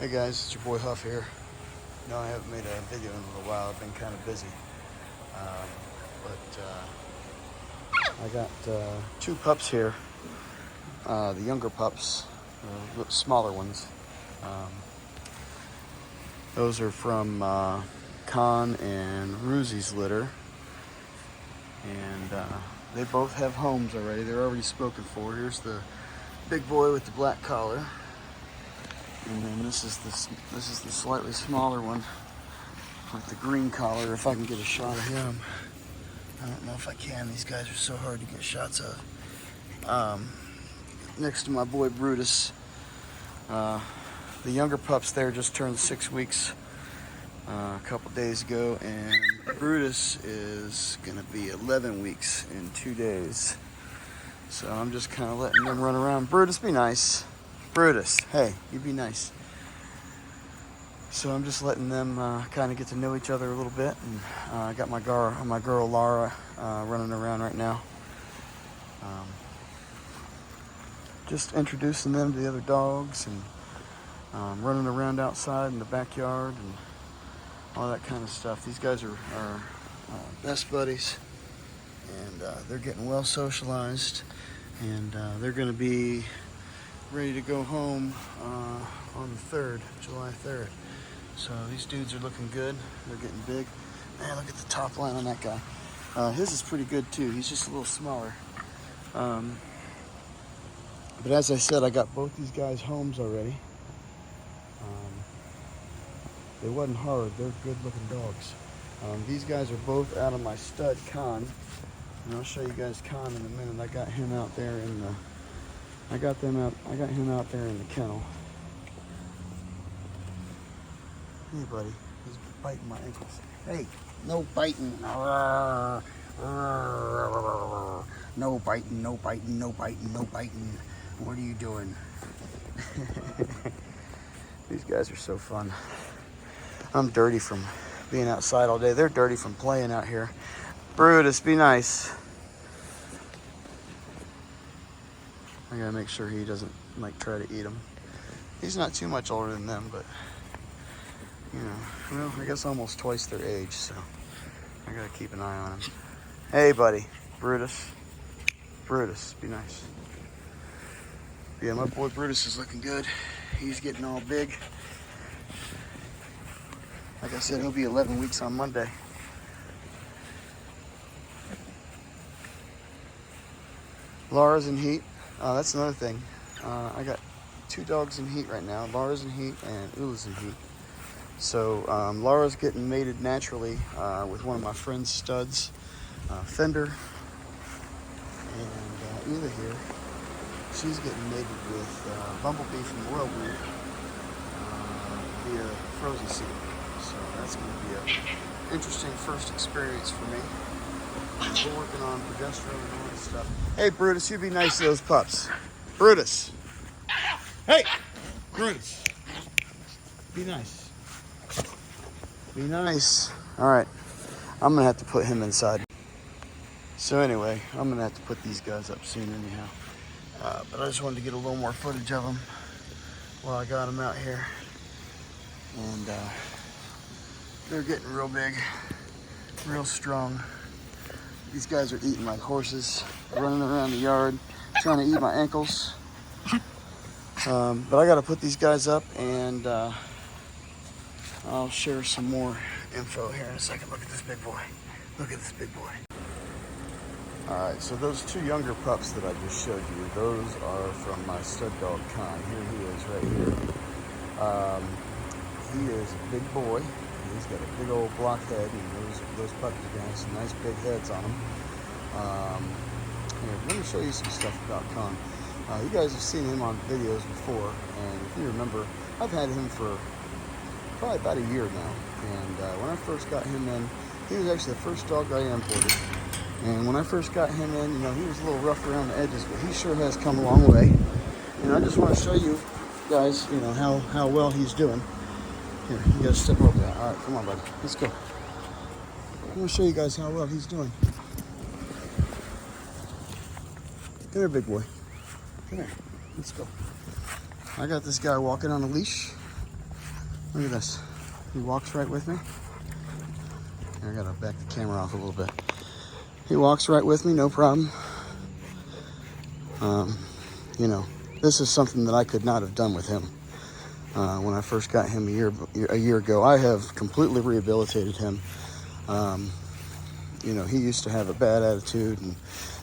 Hey guys, it's your boy Huff here. No, I haven't made a video in a little while. I've been kind of busy. I got two pups here. The younger pups, the smaller ones. Those are from Con and Ruzy's litter. And they both have homes already. They're already spoken for. Here's the big boy with the black collar. And then this is the slightly smaller one with the green collar. If I can get a shot of him. I don't know if I can. These guys are so hard to get shots of. Next to my boy Brutus. The younger pups there just turned 6 weeks a couple days ago, and Brutus is gonna be 11 weeks in 2 days. So I'm just kind of letting them run around. Brutus, be nice. Brutus, hey, you be nice. So I'm just letting them kind of get to know each other a little bit, and I got my girl Lara running around right now. Just introducing them to the other dogs and running around outside in the backyard and all that kind of stuff. These guys are best buddies, and they're getting well socialized, and they're going to be ready to go home on the 3rd, July 3rd. So these dudes are looking good. They're getting big. Man, look at the top line on that guy. His is pretty good too. He's just a little smaller. But as I said, I got both these guys homes already. They wasn't hard. They're good looking dogs. These guys are both out of my stud Con. And I'll show you guys Con in a minute. I got him out there in the I got him out there in the kennel. Hey, buddy. He's biting my ankles. Hey, no biting. No biting, no biting, no biting, no biting. What are you doing? These guys are so fun. I'm dirty from being outside all day. They're dirty from playing out here. Brutus, be nice. I gotta make sure he doesn't try to eat them. He's not too much older than them, but well, I guess almost twice their age, so I gotta keep an eye on him. Hey, buddy, Brutus. Brutus, be nice. Yeah, my boy Brutus is looking good. He's getting all big. Like I said, he'll be 11 weeks on Monday. Lara's in heat. That's another thing. I got 2 dogs in heat right now. Lara's in heat and Ula's in heat. So Lara's getting mated naturally with one of my friend's studs, Fender, and Ula here. She's getting mated with Bumblebee from Royal Breed via frozen seed. So that's going to be an interesting first experience for me. We're working on progesterone and all that stuff. Hey, Brutus, you be nice to those pups. Brutus. Hey, Brutus. Be nice. Be nice. All right. I'm going to have to put him inside. So anyway, I'm going to have to put these guys up soon anyhow. But I just wanted to get a little more footage of them while I got them out here. And they're getting real big, real strong. These guys are eating like horses, running around the yard, trying to eat my ankles. But I got to put these guys up, and I'll share some more info here in a second. Look at this big boy. Look at this big boy. All right, so those 2 younger pups that I just showed you, those are from my stud dog, Con. Here he is right here. He is a big boy. He's got a big old block head, and those puppies are going to have some nice big heads on them. Here, let me show you some stuff about Con. You guys have seen him on videos before, and if you remember, I've had him for probably about a year now. And when I first got him in, he was actually the first dog I imported. And when I first got him in, he was a little rough around the edges, but he sure has come a long way. And I just want to show you guys, how well he's doing. Here, you gotta step over that. All right, come on, buddy. Let's go. I'm gonna show you guys how well he's doing. Come here, big boy. Come here. Let's go. I got this guy walking on a leash. Look at this. He walks right with me. I gotta back the camera off a little bit. He walks right with me, no problem. You know, this is something that I could not have done with him when I first got him a year ago. I have completely rehabilitated him. You know, he used to have a bad attitude and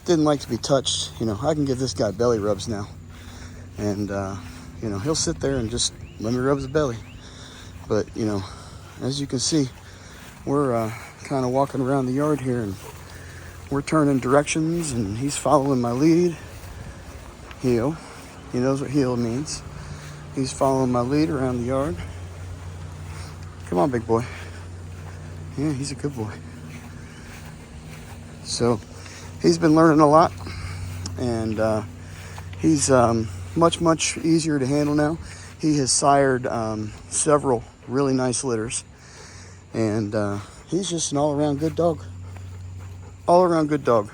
didn't like to be touched. You know, I can give this guy belly rubs now. And, you know, he'll sit there and just let me rub his belly. But, you know, as you can see, we're kind of walking around the yard here and we're turning directions and he's following my lead. Heel. He knows what heel means. He's following my lead around the yard. Come on, big boy. Yeah, he's a good boy. So he's been learning a lot, and he's much easier to handle now. He has sired several really nice litters, and he's just an all-around good dog. All-around good dog.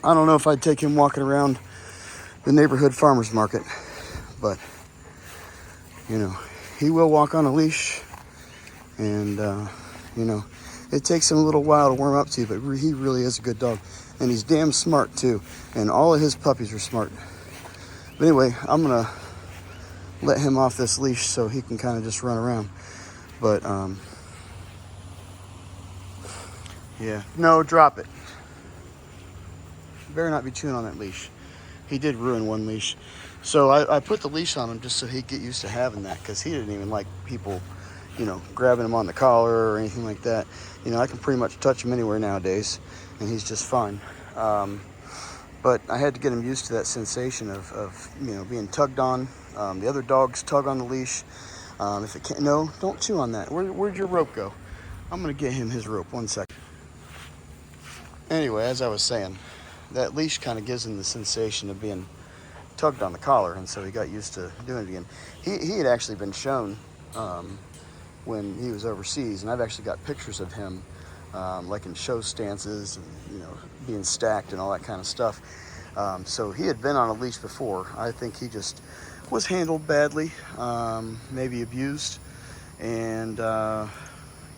I don't know if I'd take him walking around the neighborhood farmer's market, but you know, he will walk on a leash, and you know, it takes him a little while to warm up to, but he really is a good dog. And he's damn smart too. And all of his puppies are smart. But anyway, I'm gonna let him off this leash so he can kind of just run around. But yeah, no, drop it. You better not be chewing on that leash. He did ruin one leash. So I put the leash on him just so he'd get used to having that, because he didn't even like people, you know, grabbing him on the collar or anything like that. You know, I can pretty much touch him anywhere nowadays, and he's just fine. But I had to get him used to that sensation of you know, being tugged on. The other dogs tug on the leash. If it can't, no, don't chew on that. Where'd your rope go? I'm gonna get him his rope. 1 second. Anyway, as I was saying, that leash kind of gives him the sensation of being tugged on the collar, and so he got used to doing it again. He had actually been shown when he was overseas, and I've actually got pictures of him like in show stances and, you know, being stacked and all that kind of stuff. So he had been on a leash before. I think he just was handled badly, maybe abused, and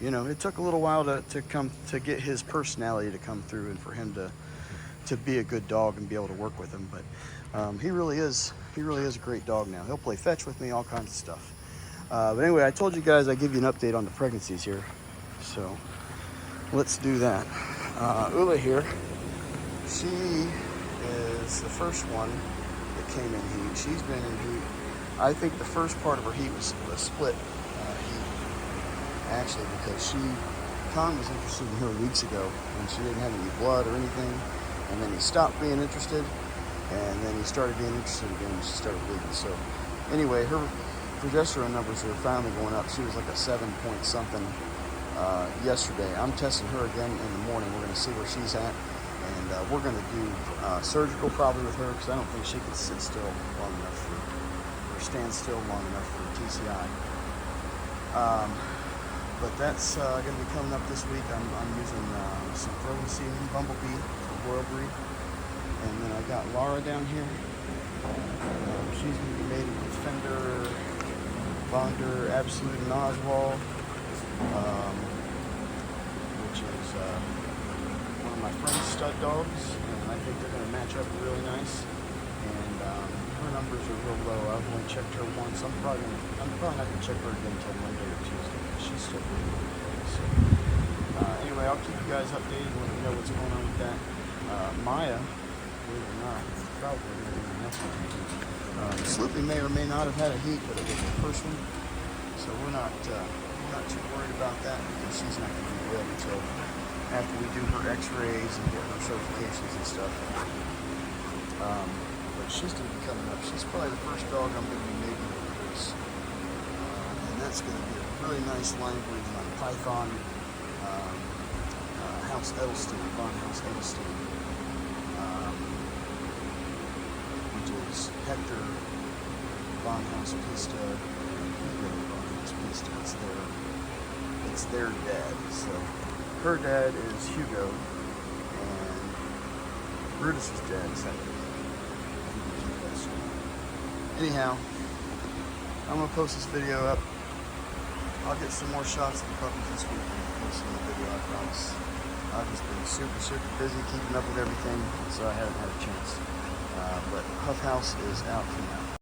you know, it took a little while to get his personality to come through and for him to be a good dog and be able to work with him. But he really is a great dog now. He'll play fetch with me, all kinds of stuff. But anyway, I told you guys I'd give you an update on the pregnancies here, so let's do that. Ula here, she is the first one that came in heat. She's been in heat. I think the first part of her heat was split heat, actually, because Con was interested in her weeks ago, and she didn't have any blood or anything, and then he stopped being interested, and then he started being interested again, and she started bleeding. So anyway, her progesterone numbers are finally going up. She was like a 7-point something yesterday. I'm testing her again in the morning. We're going to see where she's at, and we're going to do surgical probably with her, because I don't think she can sit still long enough or stand still long enough for TCI. But that's going to be coming up this week. I'm using some frozen semen bumblebee from Royal Breed, and then I got Lara down here. She's going to be mated with Fender, Bonder, Absolute, and Oswald, which is one of my friend's stud dogs, and I think they're going to match up really nice. And her numbers are real low. I've only checked her once. I'm probably not going to check her again until Monday or Tuesday. She's still really good. So anyway, I'll keep you guys updated when we know what's going on with that. Maya, believe it or not, probably Sloopy may or may not have had a heat, but it was her first one, so we're not too worried about that, because she's not going to be ready until after we do her x-rays and get her certifications and stuff. But she's going to be coming up. She's probably the first dog I'm going to be making with this, and that's going to be a really nice line breeding on Python, House Edelstein, Von House Edelstein, which is Hector, Von House Pista, Hugo Von House Pista. It's their dad. So her dad is Hugo, and Brutus's dad is Hector. Anyhow, I'm gonna post this video up I'll get some more shots of the puppies this week and post them in the video, I promise. I've just been super busy keeping up with everything, so I haven't had a chance. But Huff House is out for now.